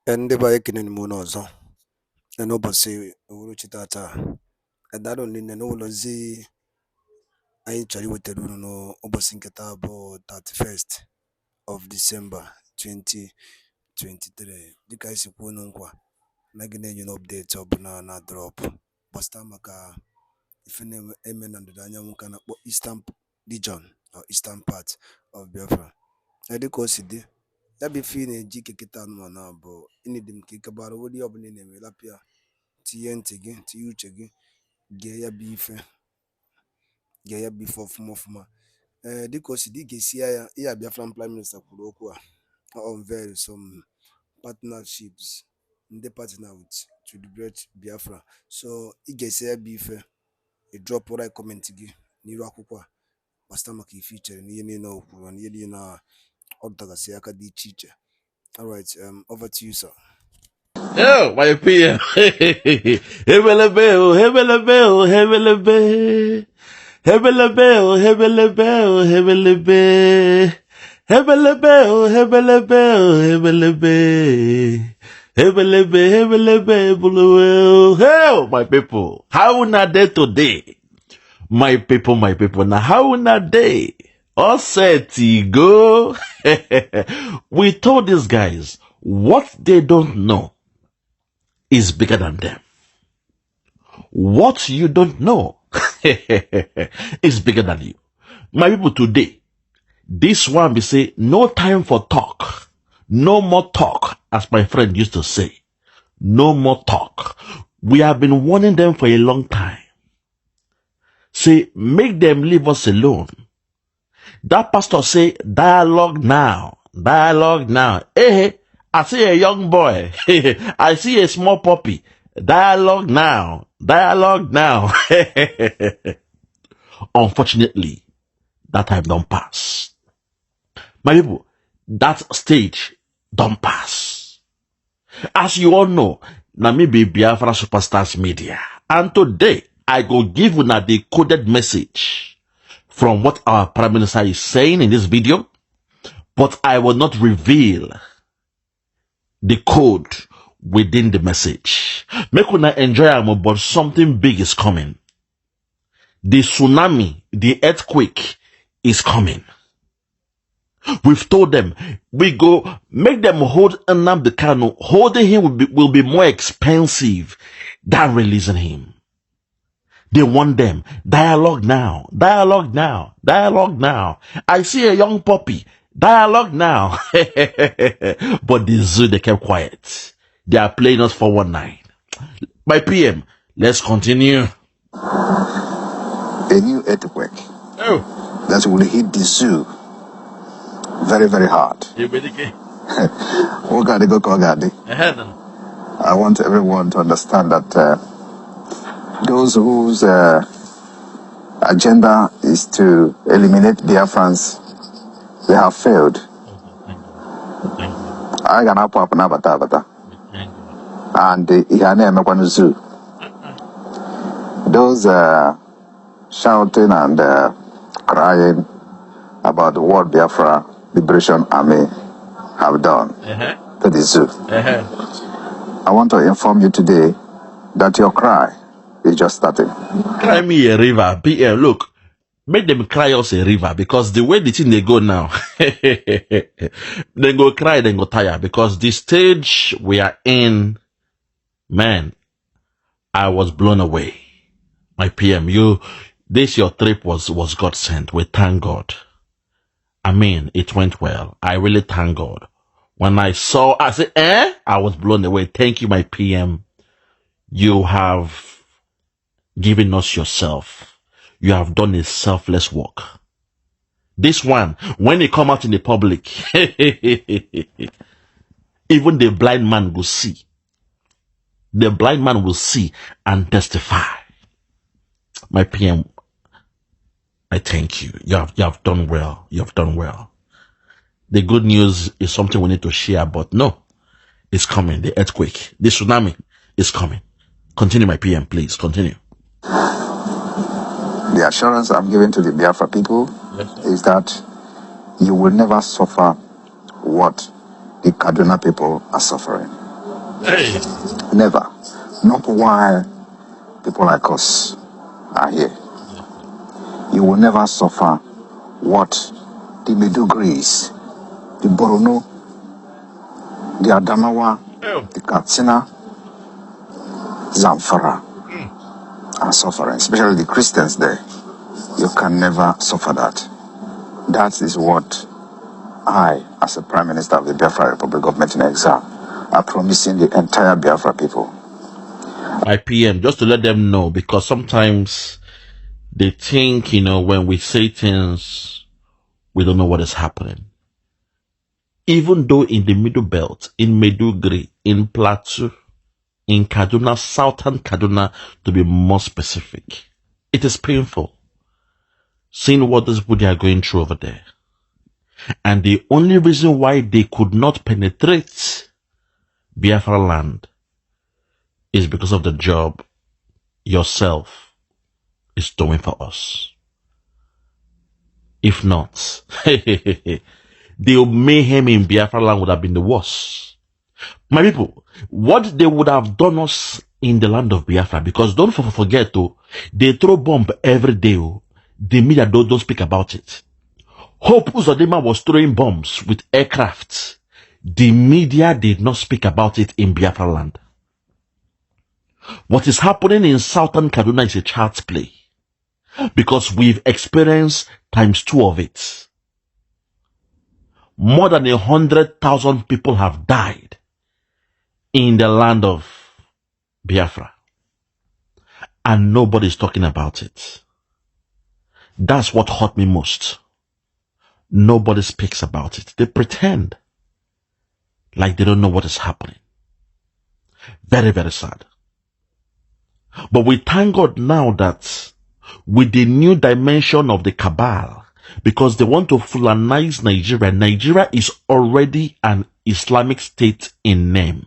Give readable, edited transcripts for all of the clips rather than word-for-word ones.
Ndị be anyị kenere m unu ọzọ n'ụbọchị uhuruchi tata. Daalụ niile n'ụlọzi anyị chọrọ iwetara unu n'ụbọchị nke taa bụ 31st of December 2023. Dịka anyị si kwuo unu nkwa na gị na-enye n'update ọbụla na drop gbasara maka ife na-eme na ndịda anyanwụ ka na-akpọ Eastern Region or Eastern part of Biafra. Dịka o si dị, ya bụ ife ị na-eji ike kịta anụmanụ bụ ịnịdị m ka ike bara weri ọbụla ị na-eme lapịa, tinye ntị gị, tinye uche gị, gee ya bụ ife ọfụma. Dịka o si dị, ị ga-esi ya ihe Biafran Prime Minister kwuru okwu a unveil some partnerships, ndị partner with to liberate Biafra. So ị ga-esi ya bụ ife, ị drop right comment gị n'iru akwụkwọ a gbasara maka ife i chere na ihe niile o kwuru na ihe niile ọ dọgasị aka dị iche iche. All right, over to you, sir. Oh, my PM. Hebelebe, oh, hebelebe, oh, hebelebe. Hebelebe, oh, hebelebe, oh, hebelebe. Hebelebe, oh, hebelebe, oh, hebelebe. Hebelebe, buluwe. Hey, my people. How na day today? My people, now how na day? All set to go. We told these guys what they don't know is bigger than them. What you don't know is bigger than you. My people, today, this one we say, no time for talk. No more talk, as my friend used to say. No more talk. We have been warning them for a long time. Say, make them leave us alone. That pastor say, dialogue now. Dialogue now. Hey, I see a young boy. I see a small puppy. Dialogue now. Dialogue now. Unfortunately, that time don't pass. My people, that stage don't pass. As you all know, na me be Biafra Superstars Media. And today, I go give you a decoded message from what our Prime Minister is saying in this video, but I will not reveal the code within the message. Make una enjoy am, but something big is coming. The tsunami, the earthquake is coming. We've told them, we go make them hold Nnamdi Kanu. Holding him will be more expensive than releasing him. They want them. Dialogue now. Dialogue now. Dialogue now. I see a young puppy. Dialogue now. But the zoo, they kept quiet. They are playing us 419. My PM, let's continue. A new earthquake. Oh. That will hit the zoo very, very hard. You ready? Go. I want everyone to understand that those whose agenda is to eliminate Biafrans, they have failed. I can up nabata. And the zoo. Those shouting and crying about the word Biafra Liberation Army have done to the zoo. I want to inform you today that your cry is just starting. Cry me a river. PM, look, make them cry us a river, because the way the thing they go now, they go cry, they go tire, because the stage we are in, man, I was blown away. My PM, your trip was God sent. We thank God. I mean, it went well. I really thank God. When I saw, I said, I was blown away. Thank you, my PM. You have given us yourself. You have done a selfless work. This one, when it come out in the public, even the blind man will see. The blind man will see and testify. My PM, I thank you. You have done well. You have done well. The good news is something we need to share, but no, it's coming. The earthquake, the tsunami is coming. Continue, my PM, please. Continue. The assurance I'm giving to the Biafra people is that you will never suffer what the Kaduna people are suffering. Hey. Never. Not while people like us are here. You will never suffer what the Medugris, the Borno, the Adamawa, the Katsina, Zamfara are suffering, especially the Christians there. You can never suffer that. That is what I, as a Prime Minister of the Biafra Republic Government in Exile, are promising the entire Biafra people. My PM, just to let them know, because sometimes they think, when we say things, we don't know what is happening. Even though in the Middle Belt, in Medugri, in Plateau, in Kaduna, Southern Kaduna, to be more specific, it is painful seeing what these people are going through over there. And the only reason why they could not penetrate Biafra land is because of the job yourself is doing for us. If not, the mayhem in Biafra land would have been the worst. My people, what they would have done us in the land of Biafra, because don't forget, they throw bomb every day. The media don't speak about it. Hope Uzodinma was throwing bombs with aircraft. The media did not speak about it in Biafra land. What is happening in Southern Kaduna is a child's play, because we've experienced ×2 of it. More than 100,000 people have died in the land of Biafra, and nobody's talking about it. That's what hurt me most. Nobody speaks about it. They pretend like they don't know what is happening. Very, very sad. But we thank God now that with the new dimension of the cabal, because they want to Fulanize Nigeria, Nigeria is already an Islamic state in name.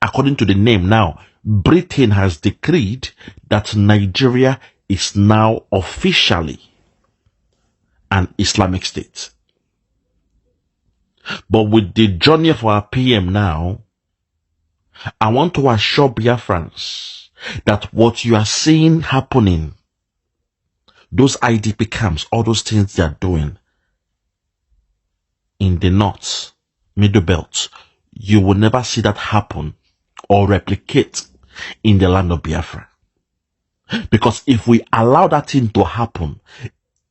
According to the name now, Britain has decreed that Nigeria is now officially an Islamic state. But with the journey of our PM now, I want to assure Biafrans that what you are seeing happening, those IDP camps, all those things they are doing in the North, Middle Belt, you will never see that happen or replicate in the land of Biafra. Because if we allow that thing to happen,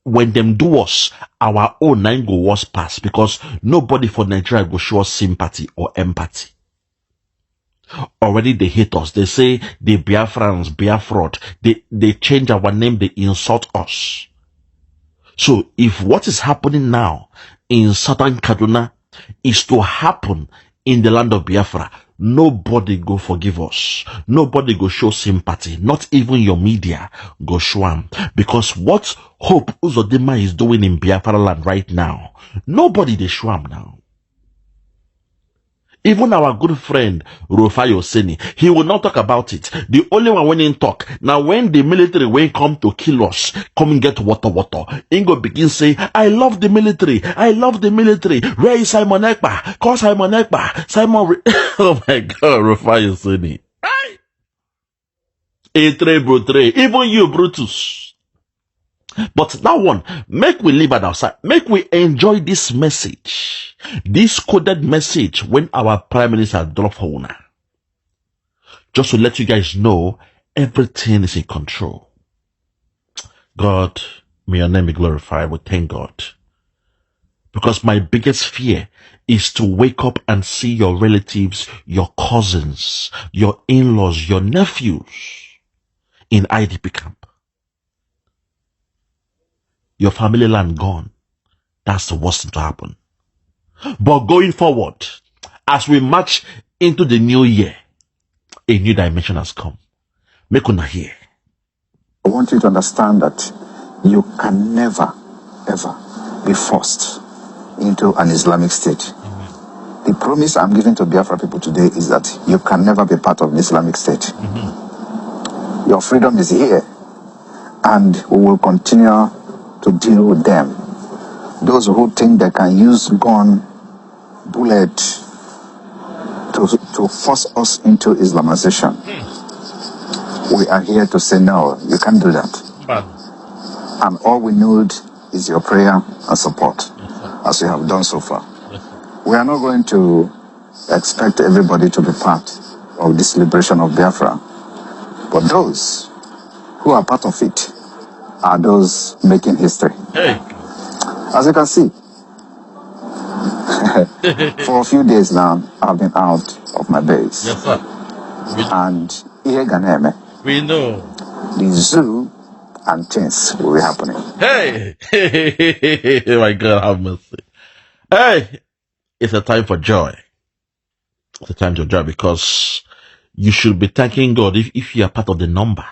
when them do us, our own 9 go worse pass, because nobody for Nigeria will show us sympathy or empathy. Already they hate us. They say the Biafrans, Biafrod. They change our name. They insult us. So if what is happening now in Southern Kaduna is to happen in the land of Biafra, nobody go forgive us. Nobody go show sympathy. Not even your media go show them. Because what Hope Uzodinma is doing in Biafra land right now, nobody they show them now. Even our good friend Rufai Oseni, he will not talk about it. The only one when he talk, now when the military will come to kill us, come and get water, Ingo begin say, I love the military, I love the military. Where is Simon Ekpa? Call Simon Ekpa. Oh my God, Rufai Oseni. Even you, Brutus. But that one, make we leave it outside. Make we enjoy this message. This coded message when our Prime Minister dropped for una. Just to let you guys know, everything is in control. God, may your name be glorified. We thank God. Because my biggest fear is to wake up and see your relatives, your cousins, your in-laws, your nephews in IDP camp. Your family land gone. That's the worst thing to happen. But going forward, as we march into the new year, a new dimension has come. Make una hear. I want you to understand that you can never, ever be forced into an Islamic state. Amen. The promise I'm giving to Biafra people today is that you can never be part of an Islamic state. Mm-hmm. Your freedom is here, and we will continue to deal with them. Those who think they can use gun, bullet, to force us into Islamization. We are here to say, no, you can't do that. And all we need is your prayer and support, as you have done so far. We are not going to expect everybody to be part of this liberation of Biafra. But those who are part of it are those making history. As you can see, for a few days now, I've been out of my base. Yes, sir. And here Ganeme, We know. the zoo and things will be happening. Hey! My God, have mercy. Hey! It's a time for joy. It's a time to joy because you should be thanking God if you are part of the number.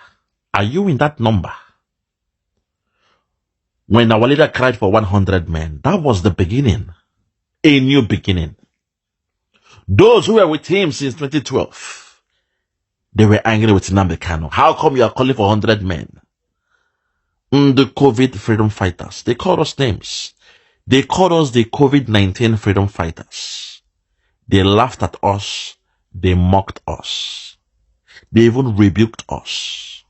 Are you in that number? When our leader cried for 100 men, that was the beginning. A new beginning. Those who were with him since 2012, they were angry with Nnamdi Kanu. How come you are calling for 100 men? The COVID freedom fighters. They called us names. They called us the COVID-19 freedom fighters. They laughed at us. They mocked us. They even rebuked us.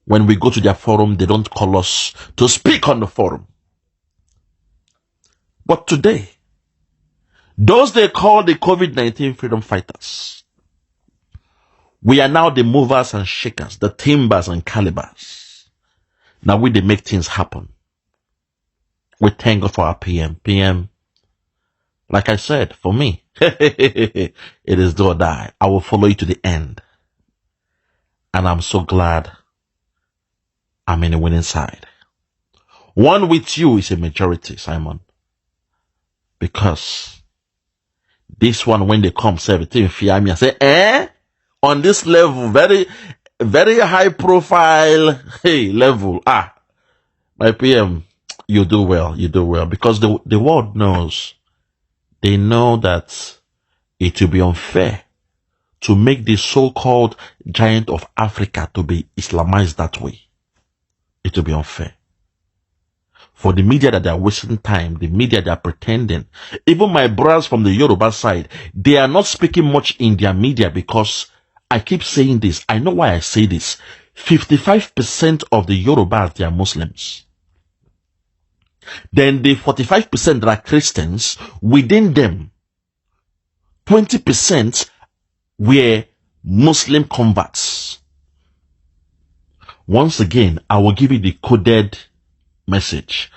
When we go to their forum, they don't call us to speak on the forum. But today, those they call the COVID-19 freedom fighters, we are now the movers and shakers, the timbers and calibers. Now they make things happen. We thank God for our PM. PM, like I said, for me, it is do or die. I will follow you to the end. And I'm so glad I'm in the winning side. One with you is a majority, Simon. Because this one, when they come, say everything, fear me and say, on this level, very, very high profile, level. My PM, you do well, because the world knows, they know that it will be unfair to make the so-called giant of Africa to be Islamized that way. It will be unfair. For the media that they are wasting time, the media they are pretending, even my brothers from the Yoruba side, they are not speaking much in their media because I keep saying this. I know why I say this. 55% of the Yorubas, they are Muslims. Then the 45% that are Christians, within them, 20% were Muslim converts. Once again, I will give you the coded message.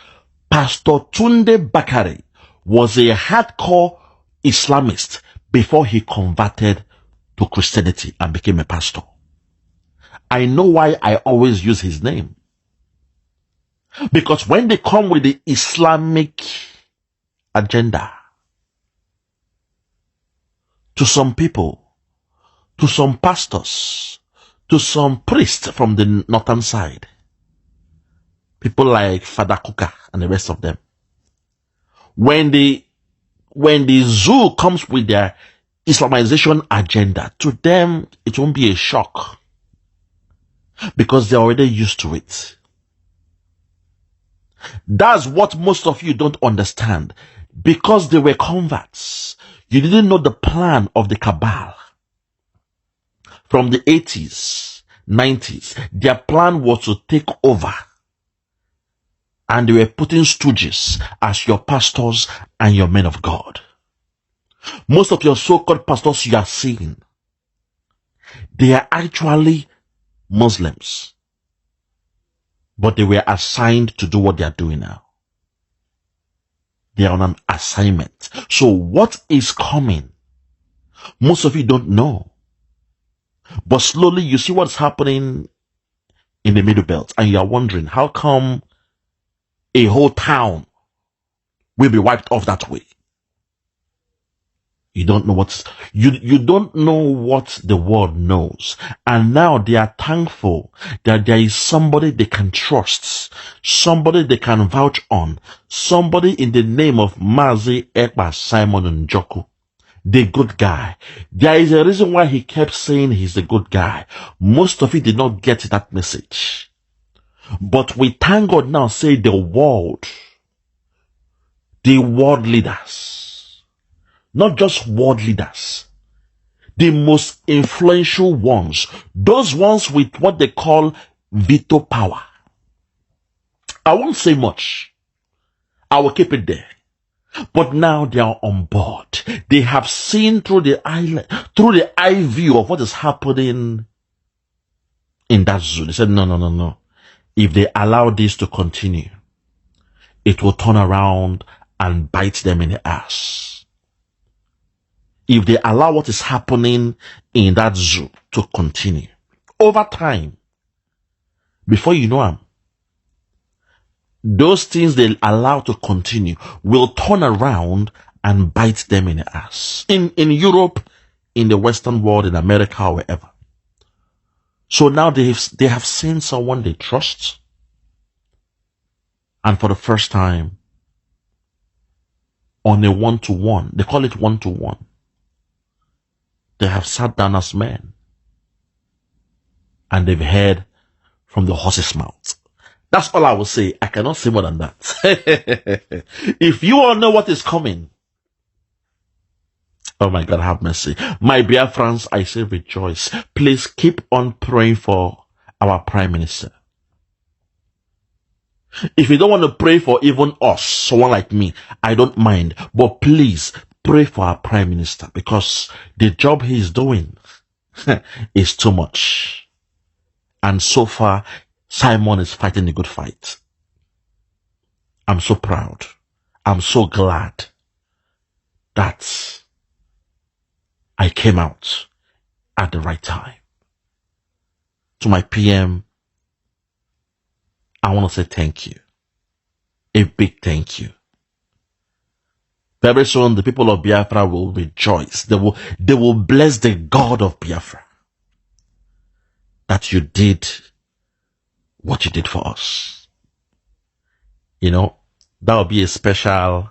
Pastor Tunde Bakare was a hardcore Islamist before he converted to Christianity and became a pastor. I know why I always use his name. Because when they come with the Islamic agenda, to some people, to some pastors, to some priests from the northern side, people like Father Kuka and the rest of them, when the zoo comes with their Islamization agenda, to them it won't be a shock because they're already used to it. That's what most of you don't understand. Because they were converts, you didn't know the plan of the cabal. From the 80s, 90s, their plan was to take over. And they were putting stooges as your pastors and your men of God. Most of your so-called pastors you are seeing, they are actually Muslims. But they were assigned to do what they are doing now. They are on an assignment. So what is coming? Most of you don't know. But slowly you see what's happening in the Middle Belt. And you are wondering, how come a whole town will be wiped off that way? You don't know you don't know what the world knows. And now they are thankful that there is somebody they can trust, somebody they can vouch on, somebody in the name of Mazi Ekpa Simon Njoku, the good guy. There is a reason why he kept saying he's the good guy. Most of you did not get that message. But we thank God now, say the world leaders, not just world leaders, the most influential ones, those ones with what they call veto power. I won't say much. I will keep it there. But now they are on board. They have seen through the eye view of what is happening in that zoo. They said, no. If they allow this to continue, it will turn around and bite them in the ass. If they allow what is happening in that zoo to continue, over time, before you know them, those things they allow to continue will turn around and bite them in the ass. In Europe, in the Western world, in America, or wherever. So now they have seen someone they trust. And for the first time, on a one-to-one, they call it one-to-one, they have sat down as men. And they've heard from the horse's mouth. That's all I will say. I cannot say more than that. If you all know what is coming, oh my God, have mercy. My dear friends, I say rejoice. Please keep on praying for our Prime Minister. If you don't want to pray for even us, someone like me, I don't mind. But please pray for our Prime Minister, because the job he is doing is too much. And so far, Simon is fighting a good fight. I'm so proud. I'm so glad that I came out at the right time. To my PM, I want to say thank you. A big thank you. Very soon, the people of Biafra will rejoice. They will bless the God of Biafra that you did what you did for us. You know, that will be a special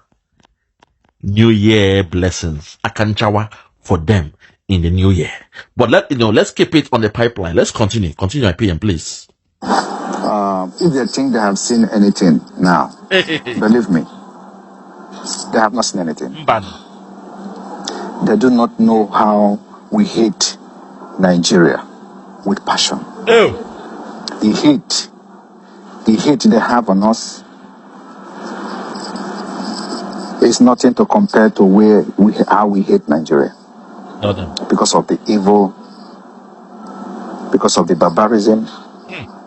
New Year blessings, Akanchawa, for them in the new year. But let's keep it on the pipeline. Let's continue. Continue, my PM, please. If they think they have seen anything now, believe me, they have not seen anything. They do not know how we hate Nigeria with passion. Oh. The hate they have on us is nothing to compare to how we hate Nigeria. Because of the evil, because of the barbarism,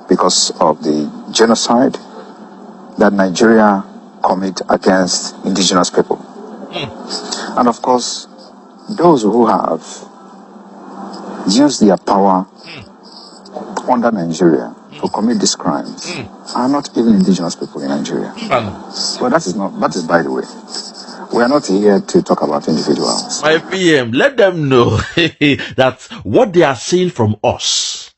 because of the genocide that Nigeria commit against indigenous people. And of course, those who have used their power under Nigeria to commit these crimes are not even indigenous people in Nigeria. Well, that is by the way. We are not here to talk about individuals. My PM, let them know that what they are seeing from us,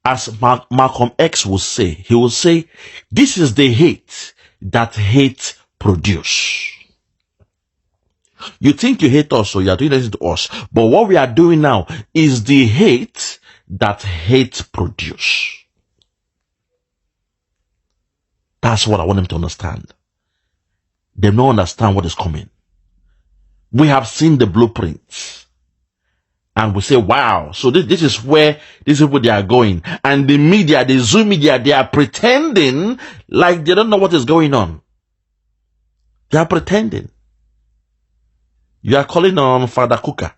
as Malcolm X will say, he will say, this is the hate that hate produce. You think you hate us, so you are doing this to us. But what we are doing now is the hate that hate produce. That's what I want them to understand. They don't understand what is coming. We have seen the blueprints. And we say, wow, so this is where these people, they are going. And the media, the Zoom media, they are pretending like they don't know what is going on. They are pretending. You are calling on Father Kuka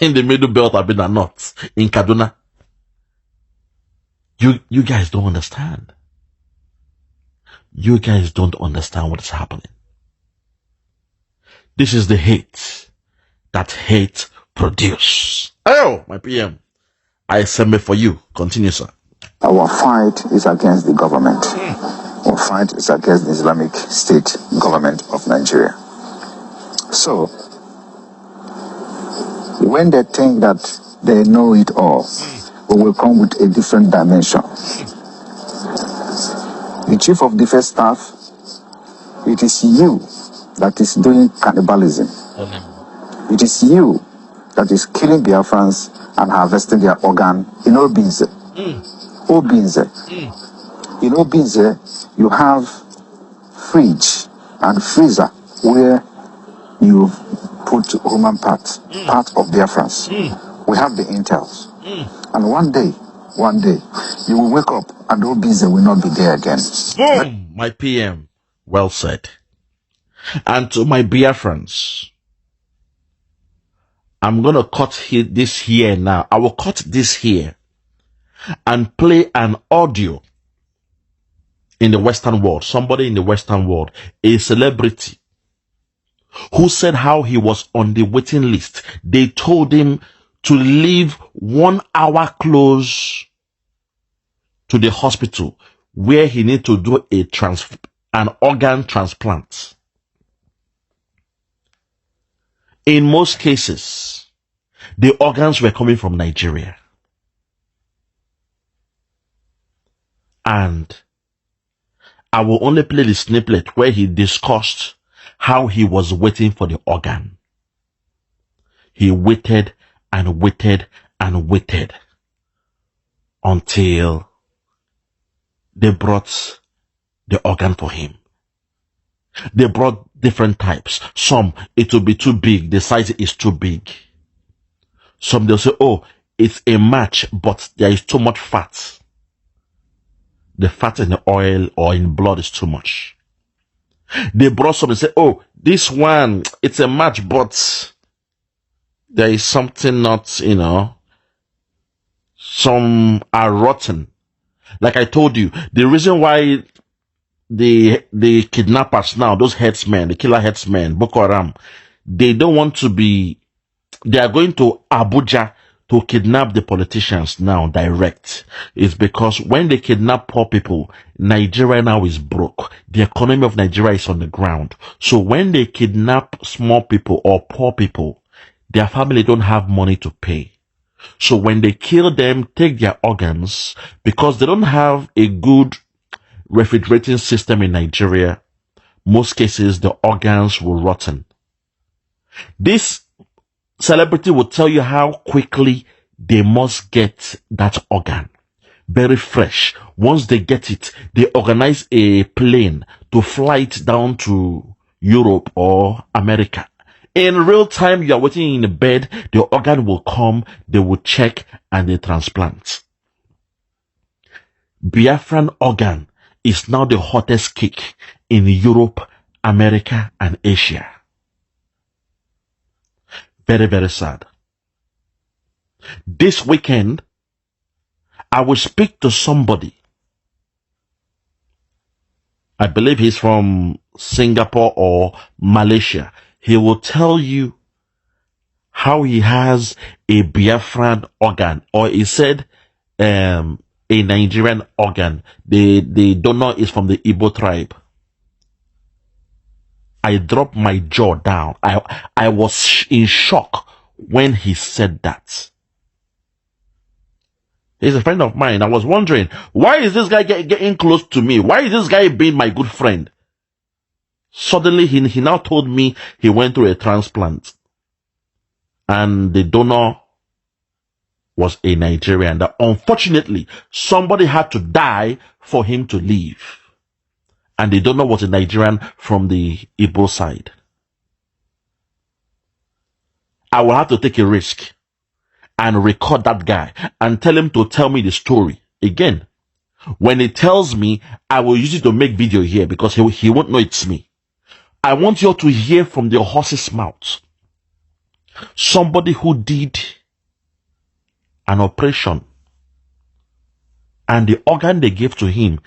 in the Middle Belt of the North, in Kaduna. You guys don't understand. You guys don't understand what is happening. This is the hate that hate produce. Oh, my PM, I submit for you. Continue, sir. Our fight is against the government. Our fight is against the Islamic State government of Nigeria. So, when they think that they know it all, we will come with a different dimension. The Chief of Defense Staff, it is you that is doing cannibalism. It is you that is killing Biafrans and harvesting their organ in Obinze. Obinze. In Obinze, you have fridge and freezer where you put human part of Biafrans. We have the intels. And one day, you will wake up and all Obinze will not be there again. Boom! My PM. Well said. And to my Biafrans, I'm going to cut this here now. I will cut this here and play an audio in the Western world. Somebody in the Western world, a celebrity, who said how he was on the waiting list. They told him to leave 1 hour close to the hospital where he need to do an organ transplant. In most cases, the organs were coming from Nigeria. And I will only play the snippet where he discussed how he was waiting for the organ. He waited and waited and waited until they brought the organ for him. They brought different types. Some, it will be too big. The size is too big. Some, they'll say, oh, it's a match, but there is too much fat. The fat in the oil or in blood is too much. They brought some and said, oh, this one, it's a match, but there is something not, some are rotten. Like I told you, the reason why the kidnappers now, those headsmen, the killer headsmen, Boko Haram, they don't want to be, they are going to Abuja to kidnap the politicians now direct. Is because when they kidnap poor people, Nigeria now is broke. The economy of Nigeria is on the ground. So when they kidnap small people or poor people, their family don't have money to pay. So when they kill them, take their organs, because they don't have a good refrigerating system in Nigeria, most cases the organs will rotten. This celebrity will tell you how quickly they must get that organ. Very fresh. Once they get it, they organize a plane to fly it down to Europe or America. In real time, you are waiting in the bed, the organ will come, they will check, and they transplant. Biafran organ is now the hottest cake in Europe, America, and Asia. Very, very sad. This weekend, I will speak to somebody. I believe he's from Singapore or Malaysia. He will tell you how he has a Biafran organ, or he said a Nigerian organ. The donor is from the Igbo tribe. I dropped my jaw down. I was in shock when he said that. He's a friend of mine. I was wondering, why is this guy getting close to me? Why is this guy being my good friend? Suddenly, he now told me he went through a transplant. And the donor was a Nigerian. That unfortunately, somebody had to die for him to live. And the donor was a Nigerian from the Igbo side. I will have to take a risk and record that guy and tell him to tell me the story. Again, when he tells me, I will use it to make video here because he won't know it's me. I want you all to hear from the horse's mouth. Somebody who did an operation and the organ they gave to him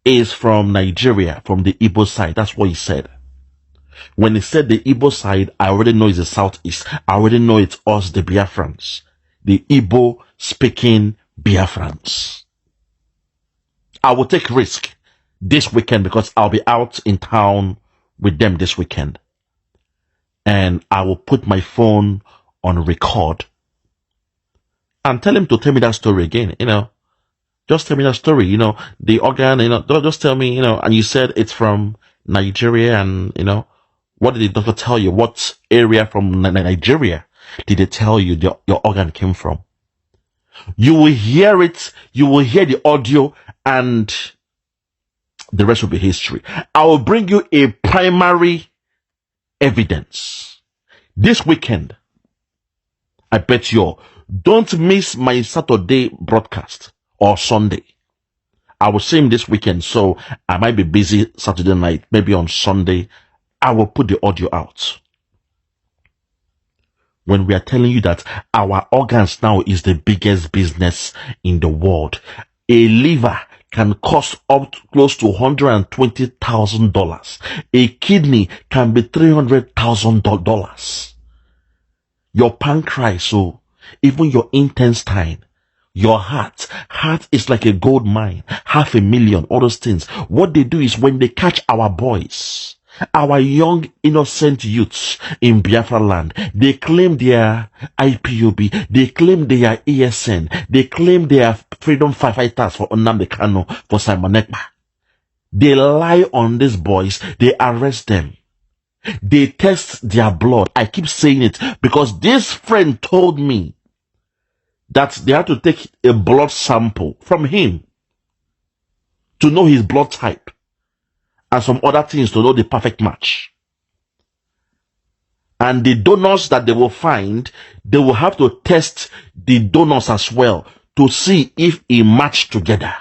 is from Nigeria, from the Igbo side. That's what he said. When he said the Igbo side, I already know it's the southeast. I already know it's us, the Biafrans. The Igbo speaking Biafrans. I will take risk this weekend because I'll be out in town with them this weekend. And I will put my phone on record and tell him to tell me that story again, Just tell me that story, the organ, don't just tell me, and you said it's from Nigeria and, what did the doctor tell you? What area from Nigeria did they tell you your organ came from? You will hear it, you will hear the audio, and the rest will be history. I will bring you a primary evidence. This weekend, I bet you, don't miss my Saturday broadcast or Sunday. I will see him this weekend, so I might be busy Saturday night. Maybe on Sunday, I will put the audio out. When we are telling you that our organs now is the biggest business in the world. A liver can cost up close to $120,000. A kidney can be $300,000. Your pancreas, so even your intestine, your heart is like a gold mine, 500,000, all those things. What they do is when they catch our boys, our young innocent youths in Biafra land, they claim their IPOB, they claim their ESN, they claim their freedom fighters for Nnamdi Kanu, for Simon Ekpa. They lie on these boys, they arrest them. They test their blood. I keep saying it because this friend told me that they had to take a blood sample from him to know his blood type and some other things to know the perfect match. And the donors that they will find, they will have to test the donors as well to see if it match together.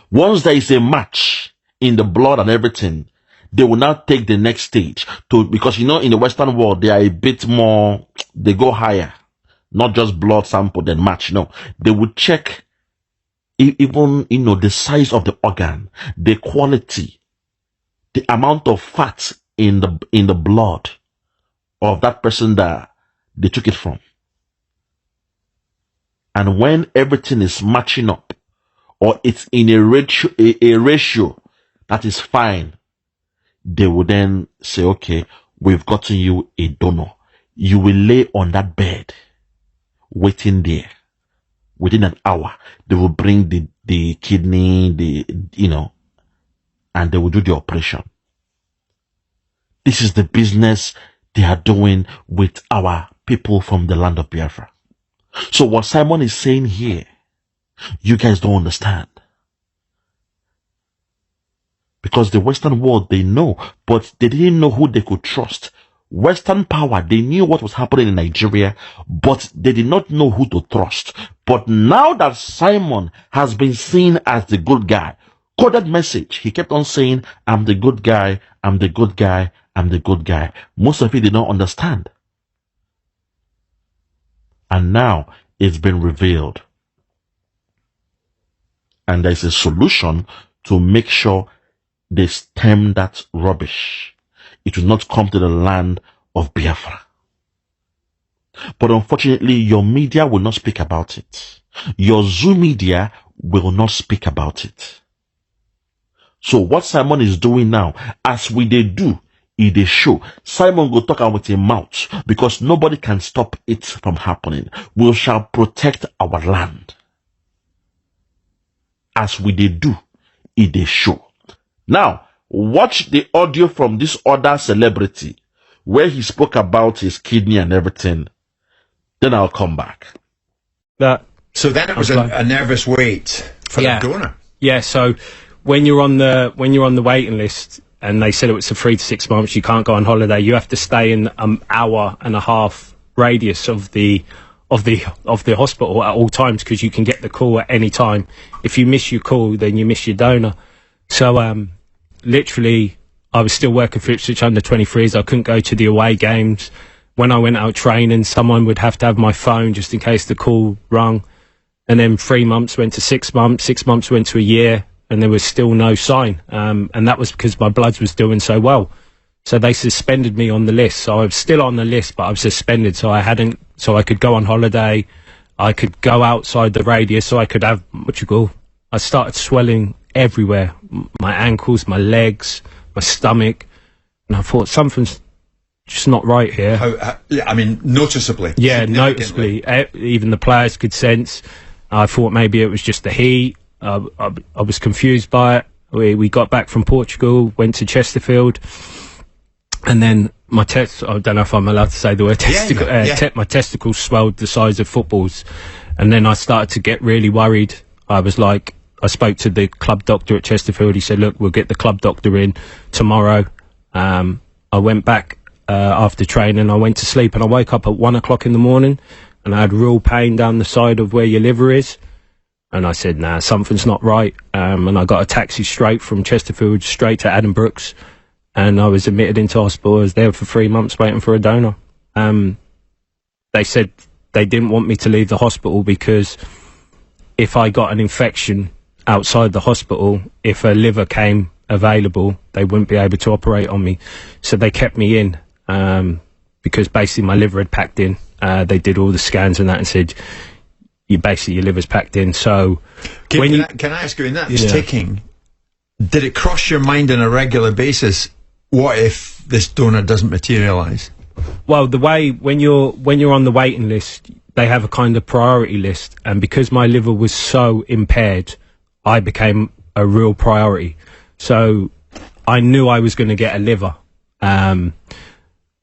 Once there is a match in the blood and everything, they will now take the next stage because in the Western world, they are a bit more, they go higher, not just blood sample, then match. No, they will check even, the size of the organ, the quality, the amount of fat in the blood of that person that they took it from. And when everything is matching up, or it's in a ratio that is fine, they will then say, okay, we've gotten you a donor. You will lay on that bed, waiting there. Within an hour, they will bring the kidney, and they will do the operation. This is the business they are doing with our people from the land of Biafra. So what Simon is saying here, you guys don't understand. Because the Western world, they know, but they didn't know who they could trust. Western power, they knew what was happening in Nigeria, but they did not know who to trust. But now that Simon has been seen as the good guy, coded message, he kept on saying, I'm the good guy, I'm the good guy, I'm the good guy. Most of you did not understand. And now it's been revealed. And there's a solution to make sure they stem that rubbish. It will not come to the land of Biafra. But unfortunately, your media will not speak about it. Your Zoom media will not speak about it. So what Simon is doing now, as we they do, they show. Simon will talk out with a mouth because nobody can stop it from happening. We shall protect our land. As we they do, they show. Now, watch the audio from this other celebrity where he spoke about his kidney and everything. Then I'll come back. So then it was a nervous wait for the donor. Yeah. So when you're on the waiting list and they said it was for 3 to 6 months, you can't go on holiday. You have to stay in an hour and a half radius of the hospital at all times because you can get the call at any time. If you miss your call, then you miss your donor. So literally, I was still working for Ipswich under 23s. I couldn't go to the away games. When I went out training, someone would have to have my phone just in case the call rung. And then 3 months went to 6 months. 6 months went to a year, and there was still no sign. And that was because my bloods was doing so well. So they suspended me on the list. So I was still on the list, but I was suspended. So I could go on holiday. I could go outside the radius. So I could have, I started swelling everywhere. My ankles, my legs, my stomach. And I thought something's just not right here. Noticeably. Yeah, noticeably. Even the players could sense. I thought maybe it was just the heat. I was confused by it. We got back from Portugal, went to Chesterfield, and then my I don't know if I'm allowed to say the word testicle. My testicles swelled the size of footballs, and then I started to get really worried. I spoke to the club doctor at Chesterfield. He said, "Look, we'll get the club doctor in tomorrow." I went back after training. I went to sleep and I woke up at 1 o'clock in the morning and I had real pain down the side of where your liver is. And I said, nah, something's not right. And I got a taxi straight from Chesterfield straight to Adam Brooks. And I was admitted into hospital. I was there for 3 months waiting for a donor. They said they didn't want me to leave the hospital because if I got an infection outside the hospital, if a liver came available, they wouldn't be able to operate on me. So they kept me in because basically my liver had packed in. They did all the scans and that and said, your liver's packed in. So can I ask you, in that taking, did it cross your mind on a regular basis, what if this donor doesn't materialise? Well, the way when you're on the waiting list, they have a kind of priority list, and because my liver was so impaired, I became a real priority. So I knew I was going to get a liver.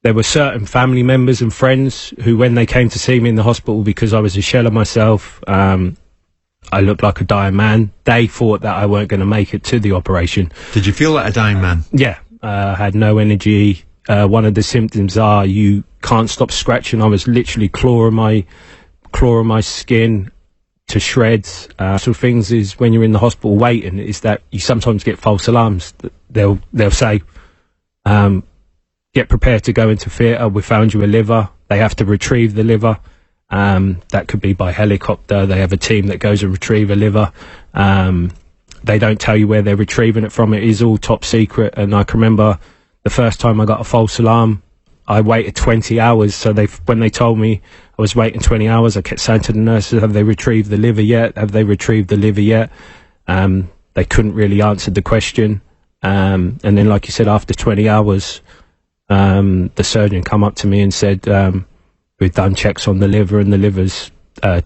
There were certain family members and friends who, when they came to see me in the hospital, because I was a shell of myself, I looked like a dying man, they thought that I weren't going to make it to the operation. Did you feel like a dying man? Yeah. I had no energy. One of the symptoms are you can't stop scratching. I was literally clawing my skin to shreds. So things is when you're in the hospital waiting is that you sometimes get false alarms. They'll say, get prepared to go into theatre. We found you a liver. They have to retrieve the liver. That could be by helicopter. They have a team that goes and retrieve a liver. They don't tell you where they're retrieving it from. It is all top secret. And I can remember the first time I got a false alarm, I waited 20 hours. So when they told me I was waiting 20 hours, I kept saying to the nurses, have they retrieved the liver yet? Have they retrieved the liver yet? They couldn't really answer the question. And then, like you said, after 20 hours, the surgeon come up to me and said, we've done checks on the liver and the liver's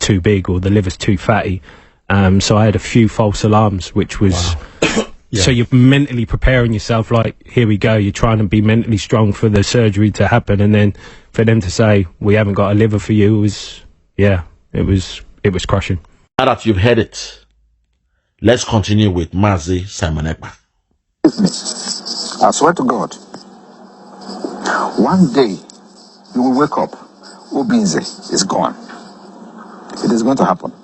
too big or the liver's too fatty. So I had a few false alarms, which was... Wow. So you're mentally preparing yourself like, here we go, you're trying to be mentally strong for the surgery to happen, and then for them to say, we haven't got a liver for you, it was crushing. Now that you've heard it, let's continue with Mazi Simon Ekpa. I swear to God, one day you will wake up, Obinze is gone. It is going to happen.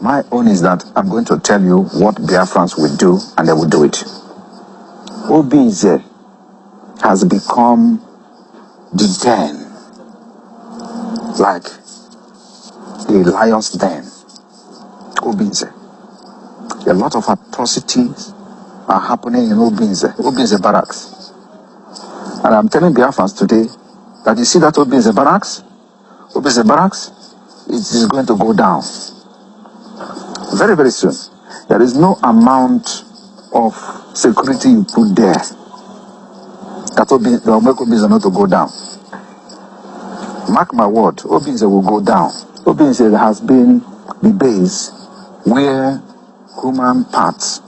My own is that I'm going to tell you what Biafrans will do, and they will do it. Obinze has become the den, like the lion's den. Obinze. A lot of atrocities are happening in Obinze barracks. And I'm telling Biafrans today that you see that Obinze barracks, it is going to go down. Very, very soon. There is no amount of security you put there that will make Obinze not to go down. Mark my word, Obinze will go down. Obinze has been the base where human parts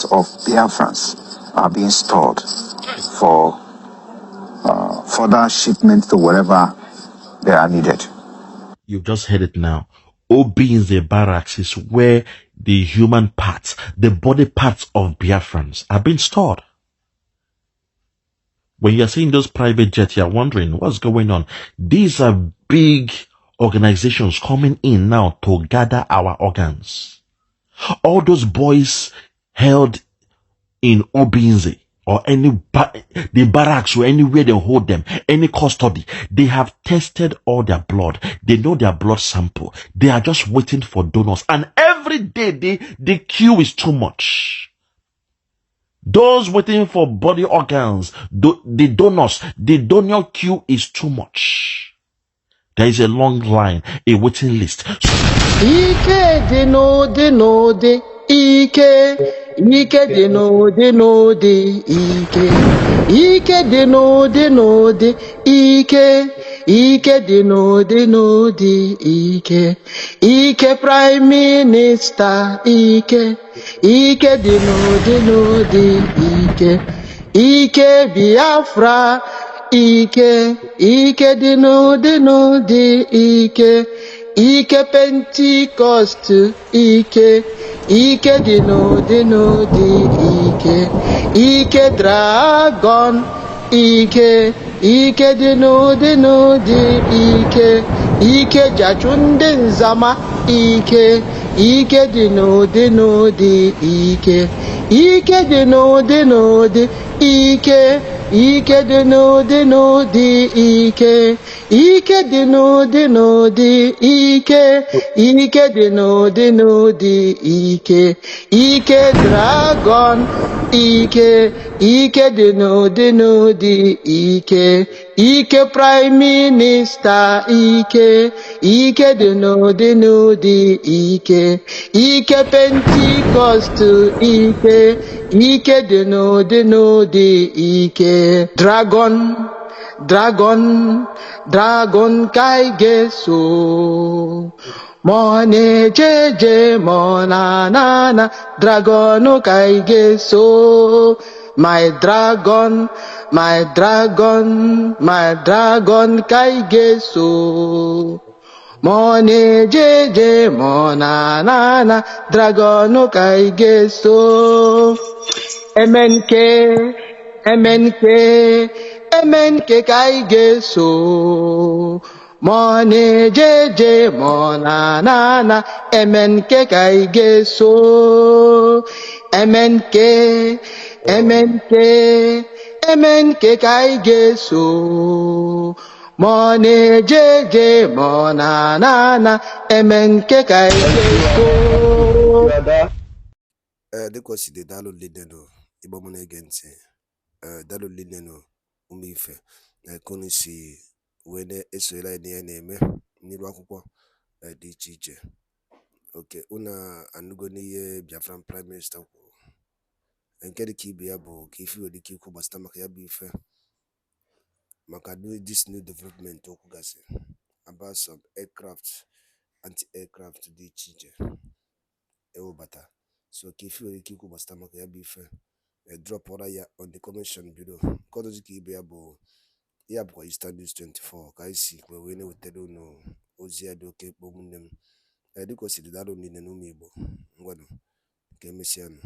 of Biafrans are being stored for further shipment to wherever they are needed. You've just heard it now. Obinze barracks is where the human parts, the body parts of Biafrans are being stored. When you're seeing those private jets, you're wondering what's going on. These are big organizations coming in now to gather our organs. All those boys held in Obinze or the barracks or anywhere they hold them, any custody, they have tested all their blood. They know their blood sample. They are just waiting for donors. And every day, the queue is too much. Those waiting for body organs, the donors, the donor queue is too much. There is a long line, a waiting list. Ike de no de Ike de no de Ike de no de Ike de no de Ike Prime Minister Ike de no de Ike Biafra Ike de no de Ike Pentecost Ike de no de Ike Dragon Ike ike dị n'ụdị n'ụdị ike ike ji achụ ndị nzama ike ike dị n'ụdị n'ụdị ike ike dị n'ụdị n'ụdị ike ike dị n'ụdị n'ụdị ike ike dị n'ụdị n'ụdị ike ike dị n'ụdị n'ụdị ike ike dragon ike ike dị n'ụdị n'ụdị ike ike prime minister ike ike dị n'ụdị n'ụdị ike ike pentikọst ike ike dị n'ụdị n'ụdị ike dragon dragon ka ị ga-eso ma ọ na-eje eje ma ọ na-ana dragon ka ị ga-eso my dragon ka ị ga-eso ma ọ na-eje eje ma ọ na-ana dragon ka ị ga-eso emenke ka ị ga-eso ma ọ na-eje eje ma ọ na-ana emenke ka ị ga-eso emenke ka ị ga-eso ma ọ na-eje eje ma ọ na-ana emenke ka ị ga-eso. Dịka o si dị daalụ lideno igbo m na-ege ntị daalụ lideno ụmụ ife na ekonu si wee na-esoyere anyị n'ihe na-eme n'iru akwụkwọ dị iche iche. Oke, unu anụgo n'ihe Biafran prime minista kwuru. Nke dịka ibe ya bụ ka ife nwere ike ikwu gbasara maka ya bụ ife maka this new development okwu gasị about some anti-aircraft dị iche iche ewebata. So ka ife nwere ike ikwu gbasara maka ya bụ ife drop ọra ya on the commission below. Nke ọzọ dịka ibe ya bụ ya bụkwa Eastern News 24 ka anyị si wee na-ewetara unu ozi ya dị oke mkpa ụmụnne m dịka o siri daalụ niile n'ụmụ Igbo ngwanụ ka emesịanụ.